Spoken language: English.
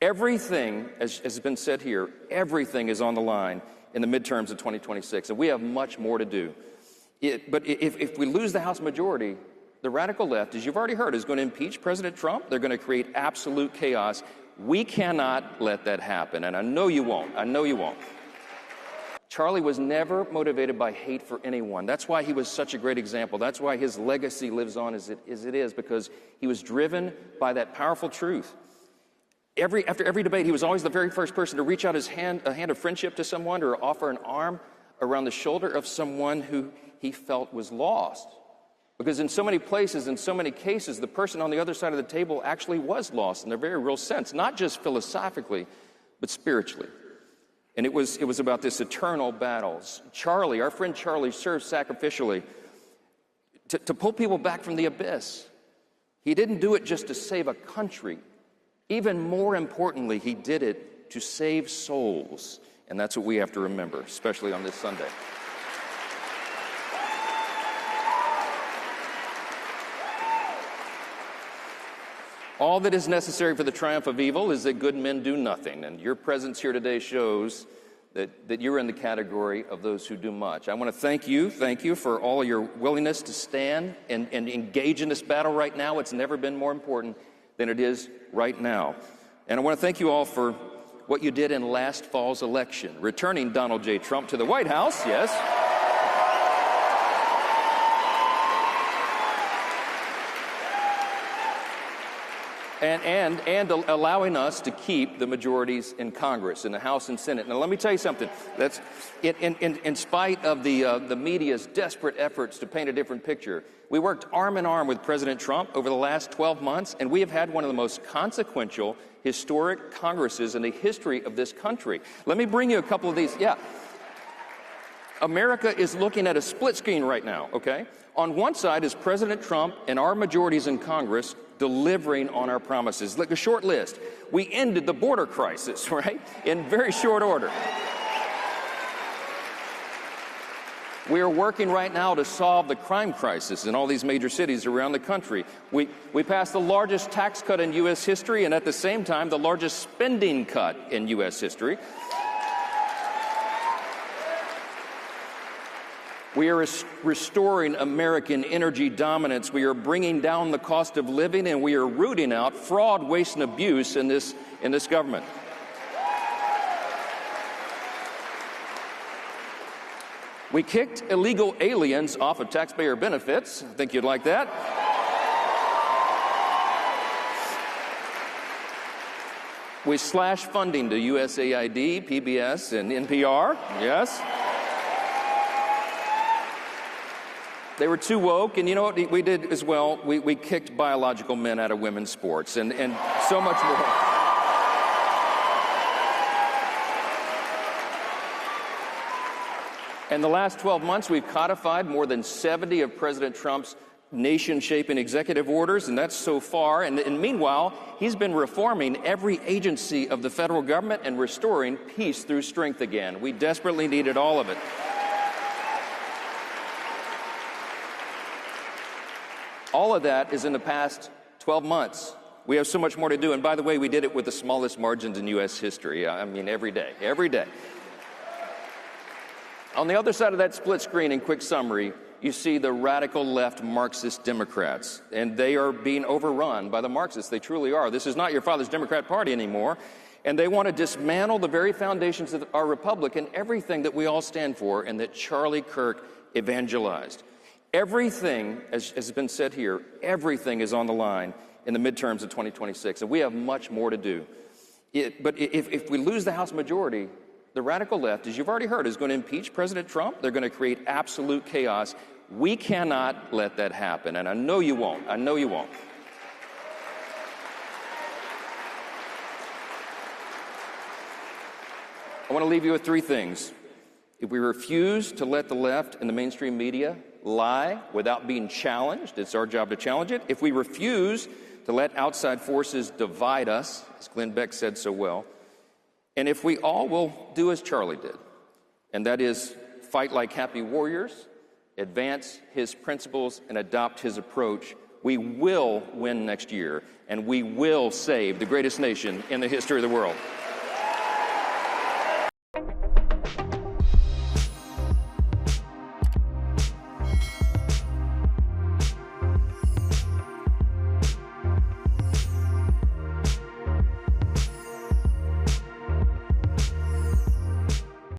Everything, as has been said here, everything is on the line in the midterms of 2026, and we have much more to do. But if we lose the House majority, the radical left, as you've already heard, is going to impeach President Trump. They're going to create absolute chaos. We cannot let that happen, and I know you won't. I know you won't. Charlie was never motivated by hate for anyone. That's why he was such a great example. That's why his legacy lives on as it is, because he was driven by that powerful truth. After every debate, he was always the very first person to reach out a hand of friendship to someone or offer an arm around the shoulder of someone who he felt was lost. Because in so many places, in so many cases, the person on the other side of the table actually was lost in a very real sense, not just philosophically, but spiritually. And it was about this eternal battle. Charlie, our friend Charlie, served sacrificially to pull people back from the abyss. He didn't do it just to save a country. Even more importantly, he did it to save souls. And that's what we have to remember, especially on this Sunday. All that is necessary for the triumph of evil is that good men do nothing. And your presence here today shows that you're in the category of those who do much. I want to thank you for all your willingness to stand and engage in this battle right now. It's never been more important than it is right now. And I want to thank you all for what you did in last fall's election, returning Donald J. Trump to the White House, yes. And allowing us to keep the majorities in Congress, in the House and Senate. Now, let me tell you something. That's in spite of the media's desperate efforts to paint a different picture, we worked arm in arm with President Trump over the last 12 months, and we have had one of the most consequential, historic Congresses in the history of this country. Let me bring you a couple of these. Yeah. America is looking at a split screen right now, okay? On one side is President Trump and our majorities in Congress delivering on our promises. Look, a short list. We ended the border crisis, right? In very short order. We are working right now to solve the crime crisis in all these major cities around the country. We passed the largest tax cut in U.S. history and at the same time the largest spending cut in U.S. history. We are restoring American energy dominance. We are bringing down the cost of living, and we are rooting out fraud, waste, and abuse in this government. We kicked illegal aliens off of taxpayer benefits. I think you'd like that. We slashed funding to USAID, PBS, and NPR. Yes. They were too woke, and you know what we did as well? We kicked biological men out of women's sports, and so much more. In the last 12 months, we've codified more than 70 of President Trump's nation-shaping executive orders, and that's so far. And meanwhile, he's been reforming every agency of the federal government and restoring peace through strength again. We desperately needed all of it. All of that is in the past 12 months. We have so much more to do. And by the way, we did it with the smallest margins in U.S. history. I mean, every day. On the other side of that split screen, in quick summary, you see the radical left Marxist Democrats. And they are being overrun by the Marxists. They truly are. This is not your father's Democrat Party anymore. And they want to dismantle the very foundations of our republic and everything that we all stand for and that Charlie Kirk evangelized. Everything, as has been said here, everything is on the line in the midterms of 2026, and we have much more to do. But if we lose the House majority, the radical left, as you've already heard, is going to impeach President Trump. They're going to create absolute chaos. We cannot let that happen, and I know you won't. I know you won't. I want to leave you with three things. If we refuse to let the left and the mainstream media lie without being challenged, it's our job to challenge it. If we refuse to let outside forces divide us, as Glenn Beck said so well, and if we all will do as Charlie did, and that is fight like happy warriors, advance his principles, and adopt his approach, we will win next year, and we will save the greatest nation in the history of the world.